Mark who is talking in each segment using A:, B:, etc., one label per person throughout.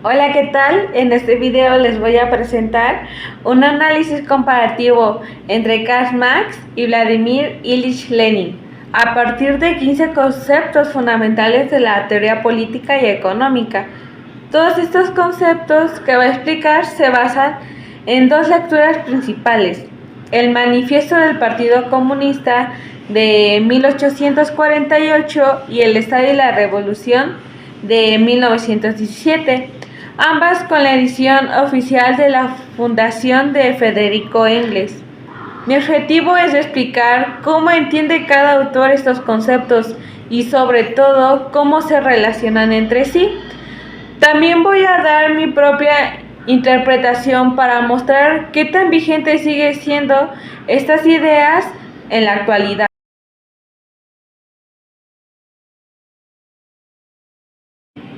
A: Hola, ¿qué tal? En este video les voy a presentar un análisis comparativo entre Karl Marx y Vladimir Ilich Lenin, a partir de 15 conceptos fundamentales de la teoría política y económica. Todos estos conceptos que voy a explicar se basan en dos lecturas principales: el Manifiesto del Partido Comunista de 1848 y el Estado y la Revolución de 1917, ambas con la edición oficial de la Fundación de Federico Engels. Mi objetivo es explicar cómo entiende cada autor estos conceptos y sobre todo cómo se relacionan entre sí. También voy a dar mi propia interpretación para mostrar qué tan vigente sigue siendo estas ideas en la actualidad.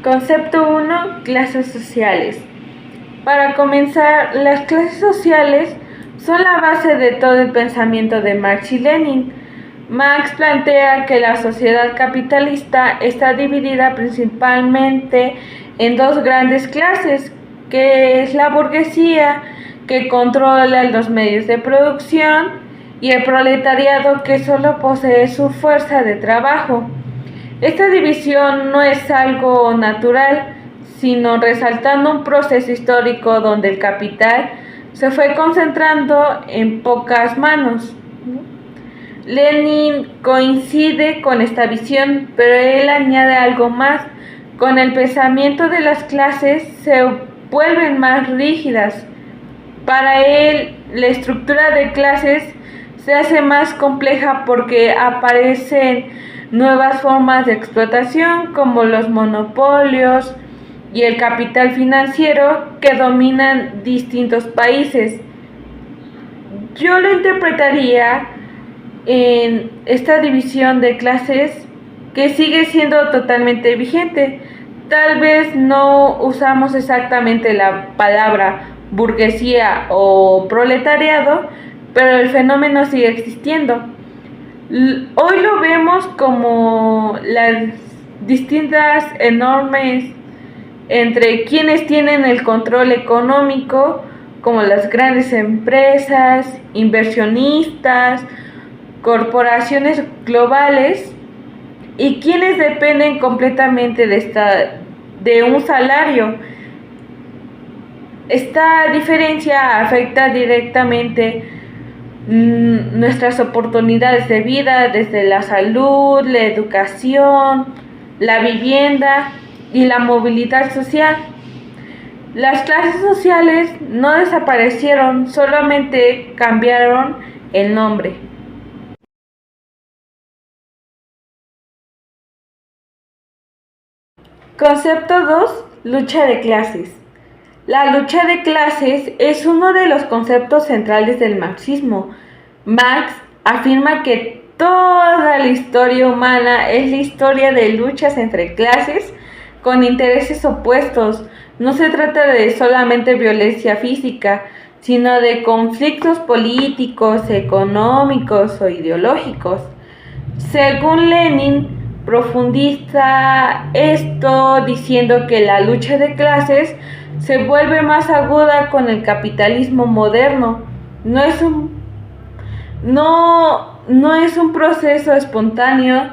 A: Concepto 1. Clases sociales. Para comenzar, las clases sociales son la base de todo el pensamiento de Marx y Lenin. Marx plantea que la sociedad capitalista está dividida principalmente en dos grandes clases, que es la burguesía, que controla los medios de producción, y el proletariado, que solo posee su fuerza de trabajo. Esta división no es algo natural, sino resaltando un proceso histórico donde el capital se fue concentrando en pocas manos. Lenin coincide con esta visión, pero él añade algo más: con el pensamiento de las clases se vuelven más rígidas. Para él, la estructura de clases se hace más compleja porque aparecen nuevas formas de explotación como los monopolios y el capital financiero que dominan distintos países. Yo lo interpretaría en esta división de clases que sigue siendo totalmente vigente. Tal vez no usamos exactamente la palabra burguesía o proletariado, pero el fenómeno sigue existiendo. Hoy lo vemos como las distintas enormes entre quienes tienen el control económico, como las grandes empresas, inversionistas, corporaciones globales, y quienes dependen completamente de un salario. Esta diferencia afecta directamente nuestras oportunidades de vida, desde la salud, la educación, la vivienda y la movilidad social. Las clases sociales no desaparecieron, solamente cambiaron el nombre. Concepto 2. Lucha de clases. La lucha de clases es uno de los conceptos centrales del marxismo. Marx afirma que toda la historia humana es la historia de luchas entre clases con intereses opuestos. No se trata de solamente violencia física, sino de conflictos políticos, económicos o ideológicos. Según Lenin, profundiza esto diciendo que la lucha de clases se vuelve más aguda con el capitalismo moderno. No es un proceso espontáneo.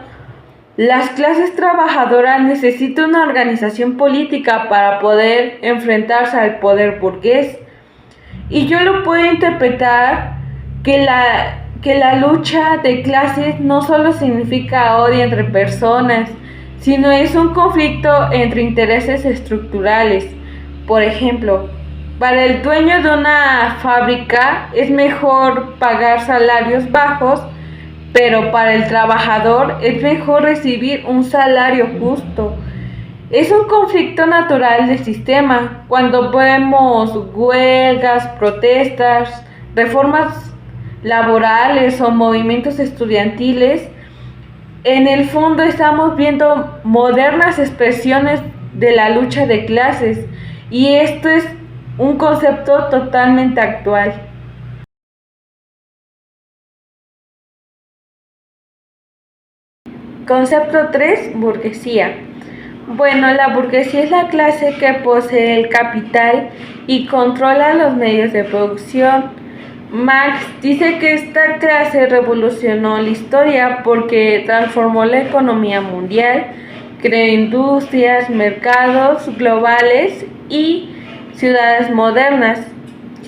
A: Las clases trabajadoras necesitan una organización política para poder enfrentarse al poder burgués. Y yo lo puedo interpretar que la lucha de clases no solo significa odio entre personas, sino es un conflicto entre intereses estructurales. Por ejemplo, para el dueño de una fábrica es mejor pagar salarios bajos, pero para el trabajador es mejor recibir un salario justo. Es un conflicto natural del sistema. Cuando vemos huelgas, protestas, reformas laborales o movimientos estudiantiles, en el fondo estamos viendo modernas expresiones de la lucha de clases, y esto es un concepto totalmente actual. Concepto 3. Burguesía. Bueno, la burguesía es la clase que posee el capital y controla los medios de producción. Marx dice que esta clase revolucionó la historia porque transformó la economía mundial, creó industrias, mercados globales y ciudades modernas.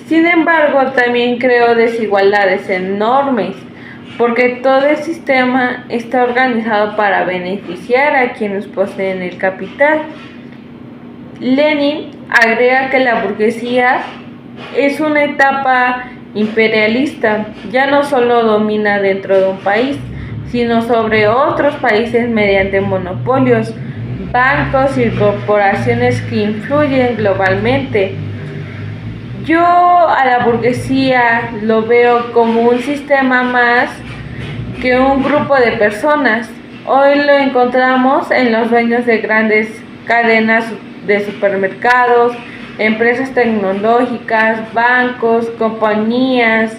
A: Sin embargo, también creó desigualdades enormes, porque todo el sistema está organizado para beneficiar a quienes poseen el capital. Lenin agrega que la burguesía es una etapa imperialista, ya no solo domina dentro de un país, sino sobre otros países mediante monopolios, bancos y corporaciones que influyen globalmente. Yo a la burguesía lo veo como un sistema más que un grupo de personas. Hoy lo encontramos en los dueños de grandes cadenas de supermercados, empresas tecnológicas, bancos, compañías.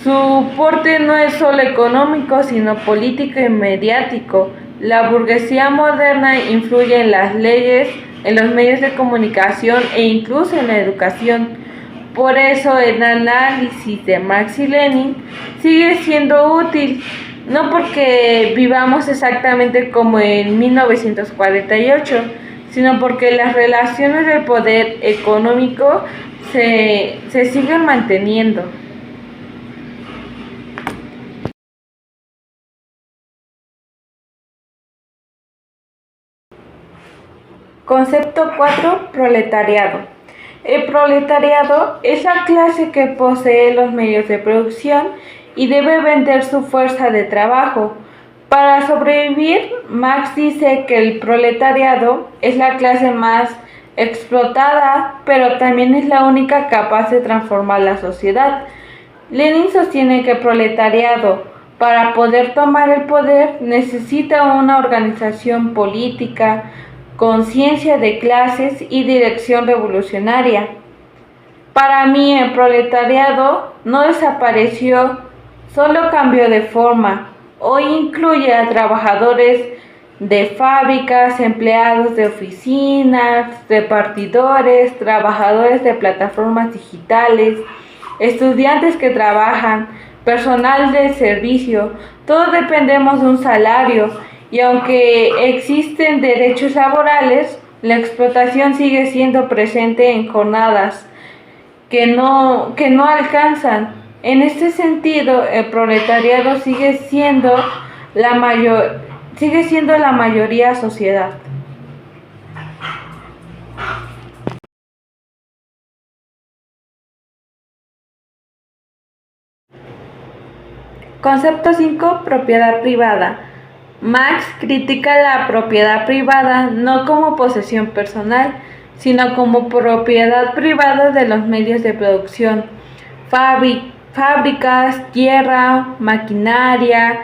A: Su porte no es solo económico, sino político y mediático. La burguesía moderna influye en las leyes, en los medios de comunicación e incluso en la educación. Por eso el análisis de Marx y Lenin sigue siendo útil, no porque vivamos exactamente como en 1948, sino porque las relaciones del poder económico se siguen manteniendo. Concepto 4. Proletariado. El proletariado es la clase que posee los medios de producción y debe vender su fuerza de trabajo. Para sobrevivir, Marx dice que el proletariado es la clase más explotada, pero también es la única capaz de transformar la sociedad. Lenin sostiene que el proletariado, para poder tomar el poder, necesita una organización política, conciencia de clases y dirección revolucionaria. Para mí el proletariado no desapareció, solo cambió de forma. Hoy incluye a trabajadores de fábricas, empleados de oficinas, repartidores, trabajadores de plataformas digitales, estudiantes que trabajan, personal de servicio. Todos dependemos de un salario. Y aunque existen derechos laborales, la explotación sigue siendo presente en jornadas que no alcanzan. En este sentido, el proletariado sigue siendo la mayoría sociedad. Concepto 5. Propiedad privada. Marx critica la propiedad privada no como posesión personal, sino como propiedad privada de los medios de producción, fábricas, tierra, maquinaria,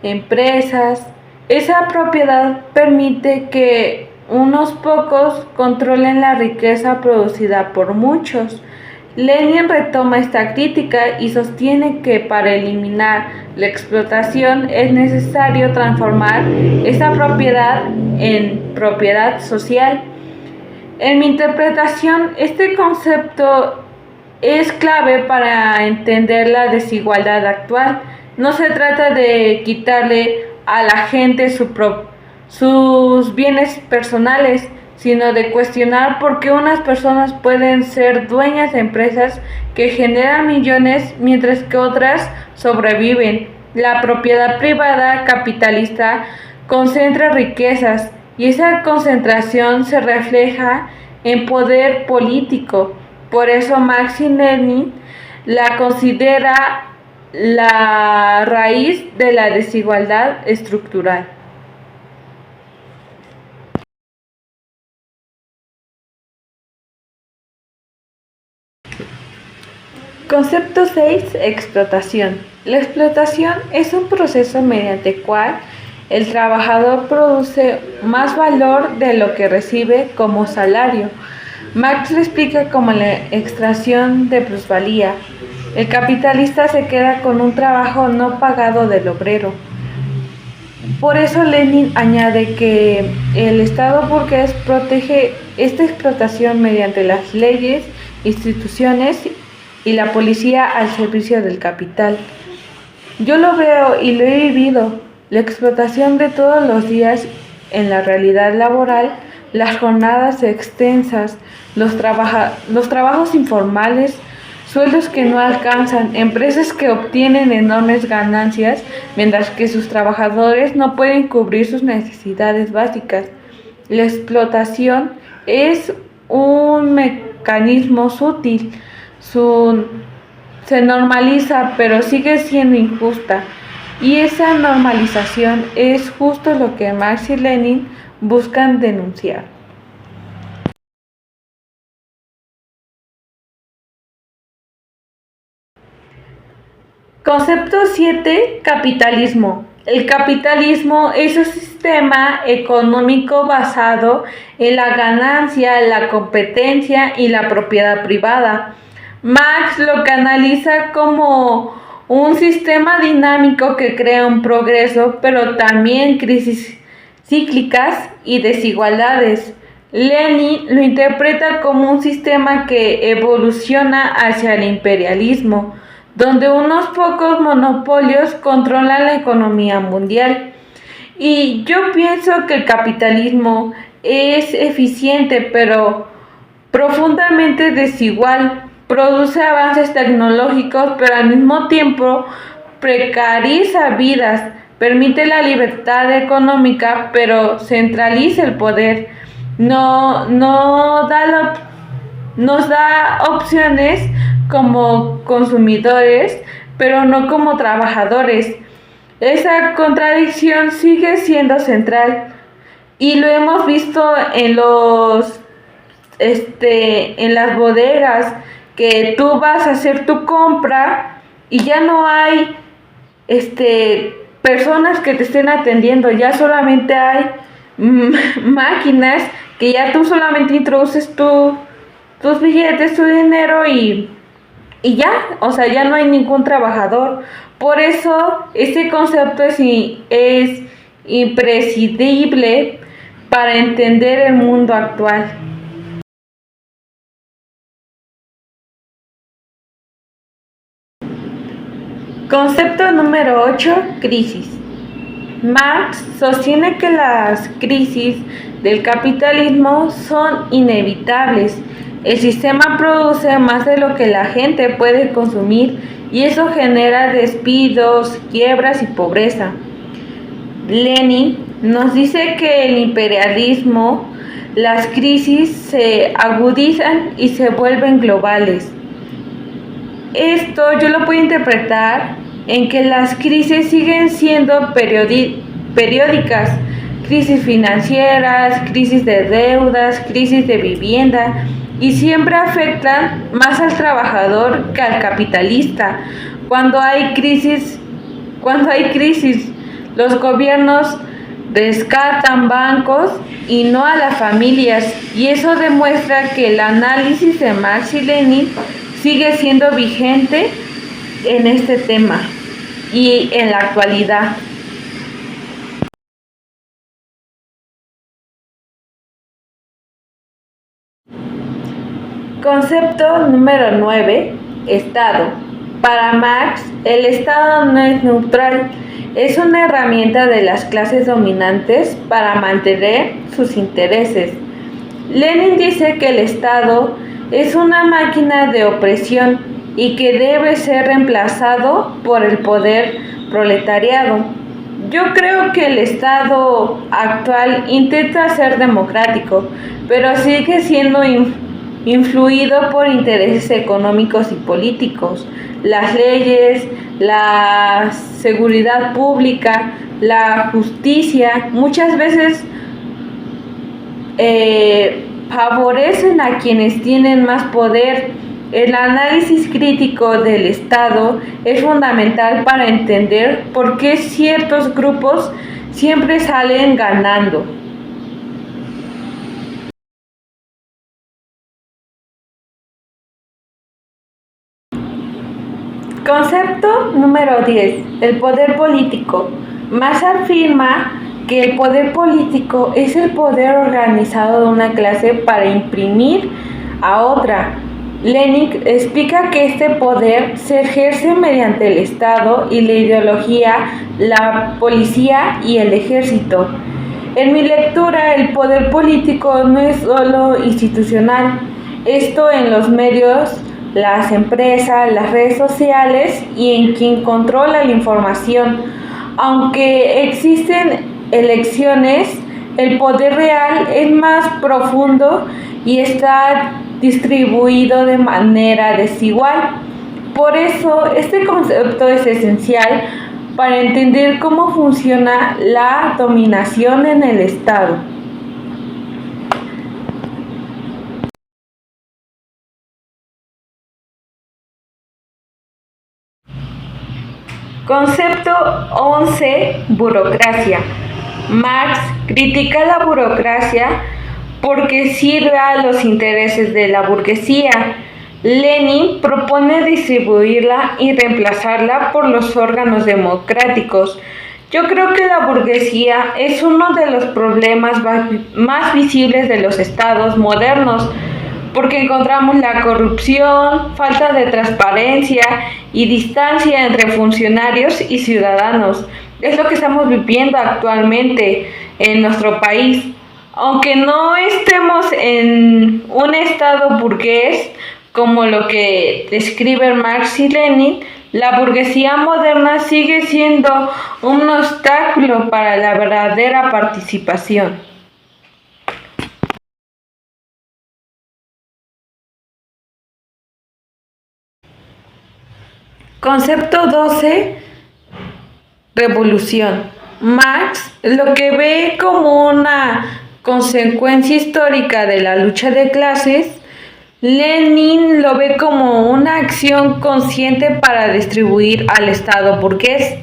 A: empresas. Esa propiedad permite que unos pocos controlen la riqueza producida por muchos. Lenin retoma esta crítica y sostiene que para eliminar la explotación es necesario transformar esta propiedad en propiedad social. En mi interpretación, este concepto es clave para entender la desigualdad actual. No se trata de quitarle a la gente sus bienes personales, sino de cuestionar por qué unas personas pueden ser dueñas de empresas que generan millones mientras que otras sobreviven. La propiedad privada capitalista concentra riquezas y esa concentración se refleja en poder político. Por eso Marx y Lenin la considera la raíz de la desigualdad estructural. Concepto 6. Explotación. La explotación es un proceso mediante el cual el trabajador produce más valor de lo que recibe como salario. Marx lo explica como la extracción de plusvalía. El capitalista se queda con un trabajo no pagado del obrero. Por eso Lenin añade que el Estado burgués protege esta explotación mediante las leyes, instituciones y la policía al servicio del capital. Yo lo veo y lo he vivido, la explotación de todos los días en la realidad laboral, las jornadas extensas, los trabajos informales, sueldos que no alcanzan, empresas que obtienen enormes ganancias mientras que sus trabajadores no pueden cubrir sus necesidades básicas. La explotación es un mecanismo sutil, se normaliza pero sigue siendo injusta. Y esa normalización es justo lo que Marx y Lenin buscan denunciar. Concepto 7. Capitalismo. El capitalismo es un sistema económico basado en la ganancia, la competencia y la propiedad privada. Marx lo canaliza como un sistema dinámico que crea un progreso, pero también crisis cíclicas y desigualdades. Lenin lo interpreta como un sistema que evoluciona hacia el imperialismo, donde unos pocos monopolios controlan la economía mundial. Y yo pienso que el capitalismo es eficiente, pero profundamente desigual. Produce avances tecnológicos, pero al mismo tiempo precariza vidas. Permite la libertad económica, pero centraliza el poder. Nos da opciones como consumidores, pero no como trabajadores. Esa contradicción sigue siendo central y lo hemos visto en las bodegas, que tú vas a hacer tu compra y ya no hay personas que te estén atendiendo, ya solamente hay máquinas que ya tú solamente introduces tus billetes, tu dinero y ya, o sea, ya no hay ningún trabajador. Por eso este concepto es imprescindible para entender el mundo actual. Concepto número 8. Crisis. Marx sostiene que las crisis del capitalismo son inevitables. El sistema produce más de lo que la gente puede consumir y eso genera despidos, quiebras y pobreza. Lenin nos dice que el imperialismo, las crisis se agudizan y se vuelven globales. Esto yo lo puedo interpretar en que las crisis siguen siendo periódicas, crisis financieras, crisis de deudas, crisis de vivienda, y siempre afectan más al trabajador que al capitalista. Cuando hay crisis, los gobiernos rescatan bancos y no a las familias, y eso demuestra que el análisis de Marx y Lenin sigue siendo vigente en este tema y en la actualidad. Concepto número 9. Estado. Para Marx, el Estado no es neutral, es una herramienta de las clases dominantes para mantener sus intereses. Lenin dice que el Estado es una máquina de opresión y que debe ser reemplazado por el poder proletariado. Yo creo que el Estado actual intenta ser democrático, pero sigue siendo influido por intereses económicos y políticos. Las leyes, la seguridad pública, la justicia, muchas veces favorecen a quienes tienen más poder. El análisis crítico del Estado es fundamental para entender por qué ciertos grupos siempre salen ganando. Concepto número 10. El poder político. Marx afirma que el poder político es el poder organizado de una clase para imprimir a otra. Lenin explica que este poder se ejerce mediante el Estado y la ideología, la policía y el ejército. En mi lectura, el poder político no es solo institucional, esto en los medios, las empresas, las redes sociales y en quien controla la información. Aunque existen elecciones, el poder real es más profundo y está distribuido de manera desigual. Por eso, este concepto es esencial para entender cómo funciona la dominación en el Estado. Concepto 11. Burocracia. Marx critica la burocracia porque sirve a los intereses de la burguesía. Lenin propone distribuirla y reemplazarla por los órganos democráticos. Yo creo que la burguesía es uno de los problemas más visibles de los estados modernos, porque encontramos la corrupción, falta de transparencia y distancia entre funcionarios y ciudadanos. Es lo que estamos viviendo actualmente en nuestro país. Aunque no estemos en un estado burgués, como lo que describen Marx y Lenin, la burguesía moderna sigue siendo un obstáculo para la verdadera participación. Concepto 12. Revolución. Marx lo que ve como una consecuencia histórica de la lucha de clases, Lenin lo ve como una acción consciente para distribuir al Estado burgués.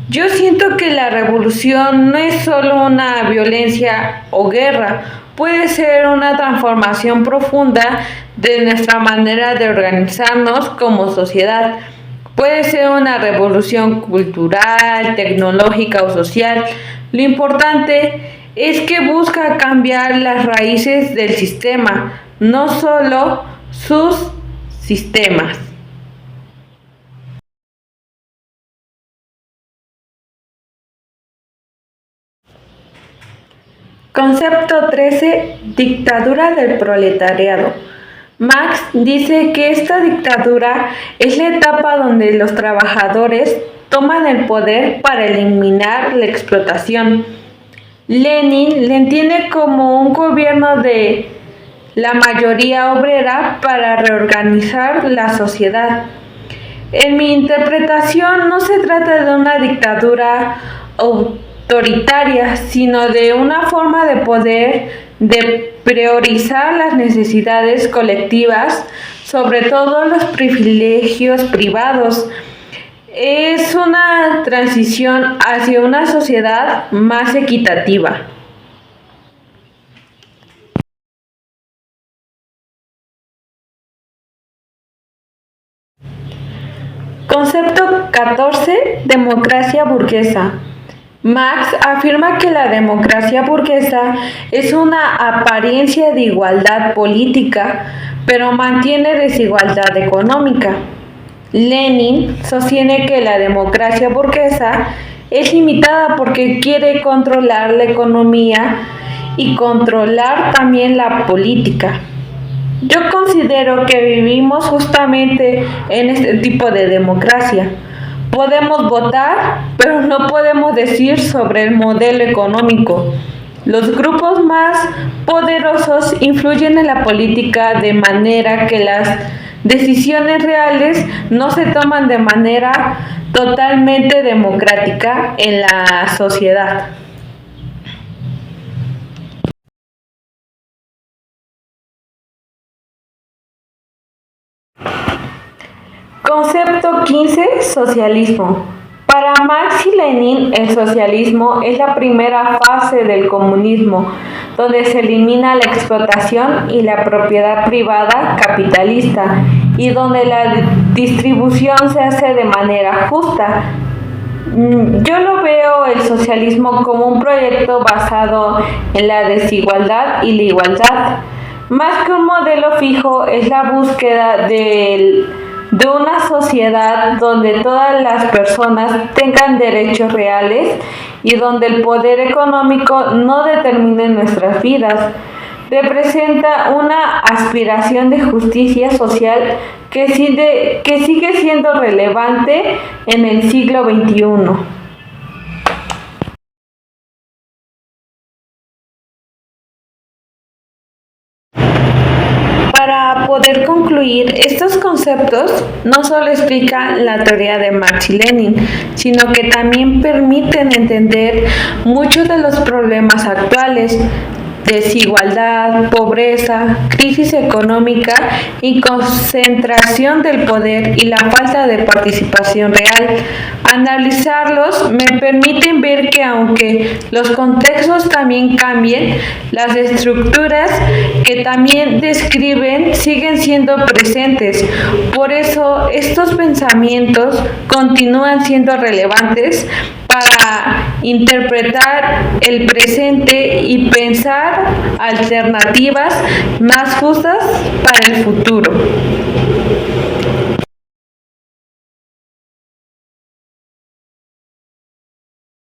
A: Yo siento que la revolución no es solo una violencia o guerra, puede ser una transformación profunda de nuestra manera de organizarnos como sociedad. Puede ser una revolución cultural, tecnológica o social. Lo importante es que busca cambiar las raíces del sistema, no solo sus sistemas. Concepto 13. Dictadura del proletariado. Marx dice que esta dictadura es la etapa donde los trabajadores toman el poder para eliminar la explotación. Lenin le entiende como un gobierno de la mayoría obrera para reorganizar la sociedad. En mi interpretación no se trata de una dictadura autoritaria, sino de una forma de poder de priorizar las necesidades colectivas sobre todo los privilegios privados. Es una transición hacia una sociedad más equitativa. Concepto 14. Democracia burguesa. Marx afirma que la democracia burguesa es una apariencia de igualdad política, pero mantiene desigualdad económica. Lenin sostiene que la democracia burguesa es limitada porque quiere controlar la economía y controlar también la política. Yo considero que vivimos justamente en este tipo de democracia. Podemos votar, pero no podemos decir sobre el modelo económico. Los grupos más poderosos influyen en la política de manera que las decisiones reales no se toman de manera totalmente democrática en la sociedad. Concepto 15. Socialismo. Para Marx y Lenin, el socialismo es la primera fase del comunismo, donde se elimina la explotación y la propiedad privada capitalista, y donde la distribución se hace de manera justa. Yo lo veo el socialismo como un proyecto basado en la desigualdad y la igualdad. Más que un modelo fijo, es la búsqueda de una sociedad donde todas las personas tengan derechos reales y donde el poder económico no determine nuestras vidas. Representa una aspiración de justicia social que sigue siendo relevante en el siglo XXI. Para poder concluir, estos conceptos no solo explican la teoría de Marx y Lenin, sino que también permiten entender muchos de los problemas actuales: desigualdad, pobreza, crisis económica y concentración del poder y la falta de participación real. Analizarlos me permiten ver que aunque los contextos también cambien, las estructuras que también describen siguen siendo presentes. Por eso estos pensamientos continúan siendo relevantes para interpretar el presente y pensar alternativas más justas para el futuro.